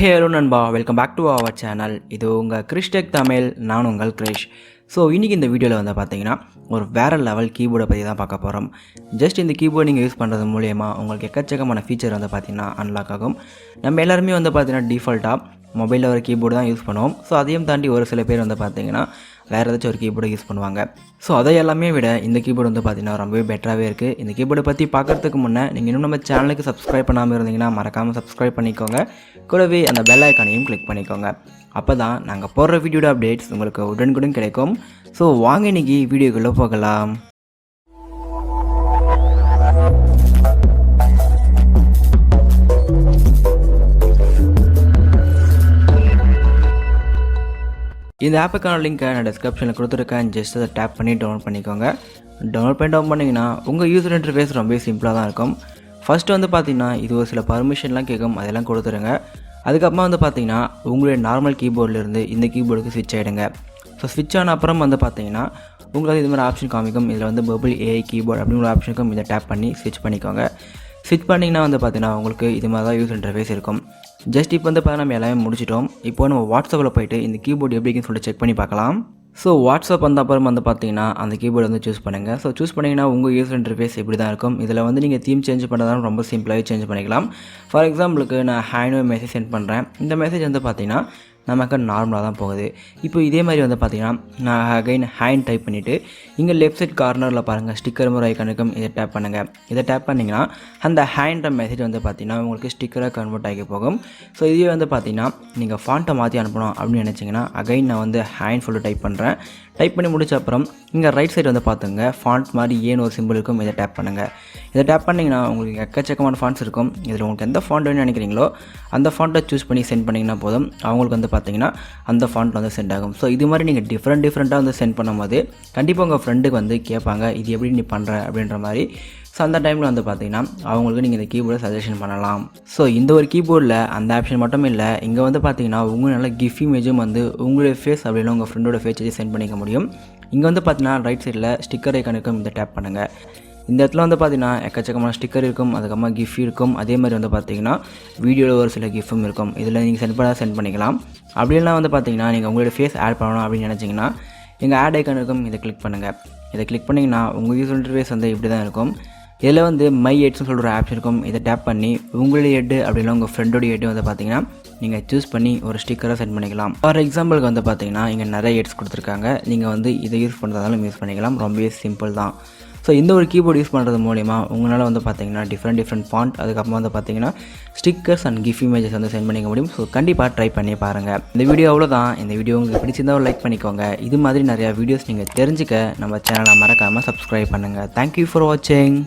Hello நண்பா, welcome back to our சேனல். இது உங்கள் கிரிஷ் டெக் தமிழ். நான் உங்கள் கிரிஷ். ஸோ இன்றைக்கி இந்த வீடியோவில் வந்து பார்த்தீங்கன்னா ஒரு வேறு லெவல் கீபோர்டை பற்றி தான் பார்க்க போகிறோம். ஜஸ்ட் இந்த கீபோர்டு நீங்கள் யூஸ் பண்ணுறது மூலயமா உங்களுக்கு எக்கச்சக்கமான ஃபீச்சர் வந்து பார்த்திங்கன்னா அன்லாக் ஆகும். நம்ம எல்லாருமே வந்து பார்த்திங்கன்னா டிஃபால்ட்டாக மொபைலில் ஒரு கீபோர்டு தான் யூஸ் பண்ணுவோம். ஸோ அதையும் தாண்டி ஒரு சில பேர் வந்து பார்த்திங்கன்னா வேறு ஏதாச்சும் ஒரு கீபோர்டு யூஸ் பண்ணுவாங்க. ஸோ அதை எல்லாமே விட இந்த கீபோர்டு வந்து பார்த்திங்கன்னா ரொம்பவே பெட்டராகவே இருக்குது. இந்த கீபோர்டை பற்றி பார்க்குறதுக்கு முன்னே நீங்கள் இன்னும் நம்ம சேனலுக்கு சப்ஸ்கிரைப் பண்ணாமல் இருந்தீங்கன்னா மறக்காமல் சப்ஸ்கிரைப் பண்ணிக்கோங்க. கூடவே அந்த பெல் ஐக்கானையும் கிளிக் பண்ணிக்கோங்க. அப்போ தான் நாங்கள் போடுற வீடியோட அப்டேட்ஸ் உங்களுக்கு உடனுக்குடன் கிடைக்கும். ஸோ வாங்க இன்றைக்கி வீடியோக்குள்ளே போகலாம். இந்த ஆப்புக்கான லிங்க்கை நான் டிஸ்கிரிப்ஷனில் கொடுத்துருக்கேன். ஜஸ்ட் அதை டேப் பண்ணி டவுன்லோட் பண்ணிக்கோங்க. டவுன் பண்ணிங்கன்னா உங்கள் யூசர் இன்டர்ஃபேஸ் ரொம்ப சிம்பிளாக தான் இருக்கும். ஃபஸ்ட்டு வந்து பார்த்திங்கன்னா இது ஒரு சில பர்மிஷன்லாம் கேட்கும், அதெல்லாம் கொடுத்துருங்க. அதுக்கப்புறமா வந்து பார்த்திங்கன்னா உங்களுடைய நார்மல் கீபோர்ட்லேருந்து இந்த கீபோர்டுக்கு ஸ்விட்ச் ஆகிடுங்க. ஸோ ஸ்விட்ச் ஆன அப்புறம் வந்து பார்த்திங்கன்னா உங்களுக்கு இது மாதிரி ஆப்ஷன் காமிக்கும். இதில் வந்து பபிள் ஏஐ கீபோர்டு அப்படின்னு ஒரு ஆப்ஷனுக்கும் இதை டேப் பண்ணி ஸ்விட்ச் பண்ணிக்கோங்க. ஸ்விட்ச் பண்ணிங்கன்னா வந்து பார்த்திங்கன்னா உங்களுக்கு இது மாதிரி தான் யூசர் இன்டர்ஃபேஸ் இருக்கும். ஜஸ்ட் இப்போ வந்து பார்த்தா நம்ம எல்லாமே முடிச்சிட்டோம். இப்போ நம்ம வாட்ஸ்அப்பில் போய்ட்டு இந்த கீபோர்டு எப்படின்னு சொல்லிட்டு செக் பண்ணி பார்க்கலாம். ஸோ வாட்ஸ்அப் வந்த அப்புறம் வந்து பார்த்தீங்கன்னா அந்த கீபோர்டு வந்து சூஸ் பண்ணுங்கள். ஸோ சூஸ் பண்ணிங்கன்னா உங்கள் யூசர் இன்டர்ஃபேஸ் இப்படி தான் இருக்கும். இதில் வந்து நீங்கள் தீம் சேஞ்ச் பண்ணுறதாலும் ரொம்ப சிம்பிளாகவே சேஞ்ச் பண்ணிக்கலாம். ஃபார் எக்ஸாம்பிளுக்கு நான் ஹேண்ட் மெசேஜ் சென்ட் பண்ணுறேன். இந்த மெசேஜ் வந்து பார்த்திங்கன்னா நமக்கு நார்மலாக தான் போகுது. இப்போ இதே மாதிரி வந்து பார்த்திங்கன்னா நான் அகைன் ஹேண்ட் டைப் பண்ணிவிட்டு இங்கே லெஃப்ட் சைட் கார்னரில் பாருங்கள் ஸ்டிக்கர் முறை ஐக்கானுக்கும் இதை டேப் பண்ணுங்கள். இதை டேப் பண்ணிங்கன்னா அந்த ஹேண்ட் மெசேஜ் வந்து பார்த்திங்கன்னா உங்களுக்கு ஸ்டிக்கராக கன்வெர்ட் ஆகி போகும். ஸோ இதே வந்து பார்த்திங்கன்னா நீங்கள் ஃபாண்ட்டை மாற்றி அனுப்பணும் அப்படின்னு நினச்சிங்கன்னா அகைன் நான் வந்து ஹேண்ட் ஃபுல்லு டைப் பண்ணுறேன். டைப் பண்ணி முடிச்ச அப்புறம் இங்கே ரைட் சைடு வந்து பார்த்துங்க ஃபாண்ட் மாதிரி ஏன்னு ஒரு சிம்பிள் இருக்கும். இதை டேப் பண்ணுங்கள். இதை டேப் பண்ணிங்கன்னா உங்களுக்கு எக்கச்சக்கமான ஃபாண்ட்ஸ் இருக்கும். இதில் உங்களுக்கு எந்த ஃபாண்ட் வேணும்னு நினைக்கிறீங்களோ அந்த ஃபாண்ட்டை சூஸ் பண்ணி சென்ட் பண்ணிங்கன்னா போதும். அவங்களுக்கு வந்து பார்த்திங்கன்னா அந்த ஃபாண்ட் வந்து சென்ட் ஆகும். ஸோ இது மாதிரி நீங்கள் டிஃப்ரெண்ட்டாக வந்து சென்ட் பண்ணும்போது கண்டிப்பாக உங்கள் ஃப்ரெண்டுக்கு வந்து கேட்பாங்க இது எப்படி நீ பண்ணுற அப்படின்ற மாதிரி. ஸோ அந்த டைமில் வந்து பார்த்திங்கன்னா அவங்களுக்கு நீங்கள் இந்த கீபோர்டை சஜஷன் பண்ணலாம். ஸோ இந்த ஒரு கீபோர்டில் அந்த ஆப்ஷன் மட்டும் இல்லை, இங்கே வந்து பார்த்திங்கன்னா உங்கள் நல்ல கிஃப்ட் இமேஜும் வந்து உங்களுடைய ஃபேஸ் அப்படின்னா உங்கள் ஃப்ரெண்டோட ஃபேஸ் வச்சு சென்ட் பண்ணிக்க முடியும். இங்கே வந்து பார்த்திங்கன்னா ரைட் சைடில் ஸ்டிக்கர் ஐக்கானுக்கும் இந்த டேப் பண்ணுங்கள். இந்த இடத்துல வந்து பார்த்திங்கன்னா எக்கச்சக்கமான ஸ்டிக்கர் இருக்கும், அதுக்கப்புறமா கிஃப்ட் இருக்கும். அதே மாதிரி வந்து பார்த்திங்கன்னா வீடியோவில் ஒரு சில கிஃப்ட்டும் இருக்கும். இதில் நீங்கள் சென்ட் பண்ணிக்கலாம். அப்படின்னா வந்து பார்த்திங்கன்னா நீங்கள் உங்களோட ஃபேஸ் ஆட் பண்ணணும் அப்படின்னு நினச்சிங்கன்னா எங்கள் ஆட் ஐக்கானுக்கும் இதை கிளிக் பண்ணுங்கள். இதை கிளிக் பண்ணிங்கன்னா உங்கள் யூசர் இன்டர்ஃபேஸ் வந்து இப்படி தான் இருக்கும். இதில் வந்து மை ஹெட்ஸ்னு சொல்கிற ஒரு ஆப்ஷன் இருக்கும். இதை டேப் பண்ணி உங்களுடைய ஹெட் அப்படின்னா உங்கள் ஃப்ரெண்டோடைய ஹெட் வந்து பார்த்திங்கன்னா நீங்கள் சூஸ் பண்ணி ஒரு ஸ்டிக்கரை சென்ட் பண்ணிக்கலாம். ஃபார் எக்ஸாம்பிளுக்கு வந்து பார்த்திங்கன்னா இங்கே நிறைய ஹெட்ஸ் கொடுத்துருக்காங்க. நீங்கள் வந்து இதை யூஸ் பண்ணுறதாலும் யூஸ் பண்ணிக்கலாம். ரொம்பவே சிம்பிள் தான். ஸோ இந்த ஒரு கீபோர்டு யூஸ் பண்ணுறது மூலிமா உங்களால் வந்து பார்த்திங்கன்னா டிஃப்ரெண்ட் ஃபாண்ட் அதுக்கப்புறமா வந்து பார்த்திங்கன்னா ஸ்டிக்கர்ஸ் அண்ட் கிஃப்ட் இமேஜஸ் வந்து சென்ட் பண்ணிக்க முடியும். ஸோ கண்டிப்பாக ட்ரை பண்ணி பாருங்கள். இந்த வீடியோ அவ்வளோதான். இந்த வீடியோ உங்களுக்கு பிடிச்சிருந்தா ஒரு லைக் பண்ணிக்கோங்க. இது மாதிரி நிறையா வீடியோஸ் நீங்கள் தெரிஞ்சுக்க நம்ம சேனலை மறக்காமல் சப்ஸ்கிரைப் பண்ணுங்கள். தேங்க்யூ ஃபார் வாட்சிங்.